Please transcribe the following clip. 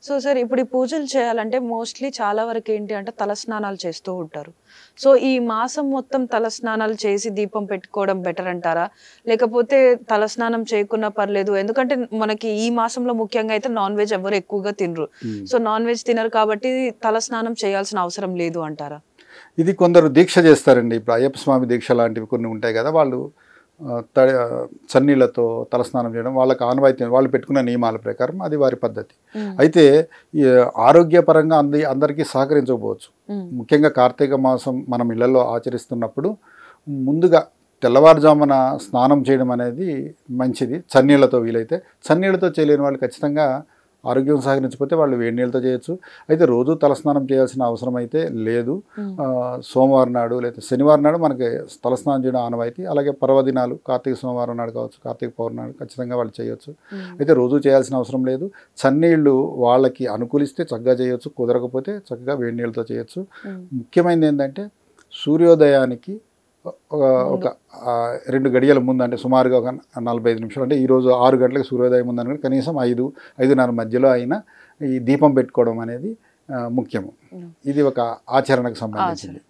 So sir ఇప్పుడు ఈ పూజలు చేయాలంటే మోస్ట్లీ చాలా వరకు ఏంటి అంటే తలస్నానాలు చేస్తూ ఉంటారు. సో ఈ మాసం మొత్తం తలస్నానాలు చేసి దీపం పెట్టుకోవడం బెటర్ అంటారా? లేకపోతే తలస్నానం చేయకున్నా పర్లేదు? ఎందుకంటే మనకి ఈ మాసంలో ముఖ్యంగా అయితే నాన్ వెజ్ ఎవరు ఎక్కువగా తినరు. సో నాన్ వెజ్ తినరు కాబట్టి తలస్నానం చేయాల్సిన అవసరం లేదు అంటారా? ఇది కొందరు దీక్ష చేస్తారండి. ఇప్పుడు అయ్యప్ప స్వామి దీక్ష లాంటివి కొన్ని ఉంటాయి కదా, వాళ్ళు చన్నీళ్లతో తలస్నానం చేయడం వాళ్ళకి ఆనవాయితీ, వాళ్ళు పెట్టుకున్న నియమాల ప్రకారం అది వారి పద్ధతి. అయితే ఆరోగ్యపరంగా అందరికీ సహకరించకపోవచ్చు. ముఖ్యంగా కార్తీక మాసం మనం ఇళ్లలో ఆచరిస్తున్నప్పుడు ముందుగా తెల్లవారుజామున స్నానం చేయడం అనేది మంచిది. చన్నీళ్లతో వీలైతే, చన్నీళ్లతో చేయలేని వాళ్ళు ఖచ్చితంగా ఆరోగ్యం సహకరించకపోతే వాళ్ళు వేడి నీళ్ళతో చేయొచ్చు. అయితే రోజు తలస్నానం చేయాల్సిన అవసరం అయితే లేదు. సోమవారం నాడు లేదా శనివారం నాడు మనకి తలస్నానం చేయడం ఆనవాయితీ. అలాగే పర్వదినాలు కార్తీక సోమవారం నాడు కావచ్చు, కార్తీక పౌర్ణమి నాడు ఖచ్చితంగా వాళ్ళు చేయొచ్చు. అయితే రోజు చేయాల్సిన అవసరం లేదు. చన్నీళ్ళు వాళ్ళకి అనుకూలిస్తే చక్కగా చేయొచ్చు, కుదరకపోతే చక్కగా వేడి నీళ్ళతో చేయొచ్చు. ముఖ్యమైనది ఏంటంటే సూర్యోదయానికి ఒక 2 గడియల ముందు, అంటే సుమారుగా ఒక 45 నిమిషాలు, అంటే ఈరోజు 6 గంటలకు సూర్యోదయం ఉందని కనీసం 5-5:30 మధ్యలో అయినా ఈ దీపం పెట్టుకోవడం అనేది ముఖ్యము. ఇది ఒక ఆచరణకు సంబంధించింది.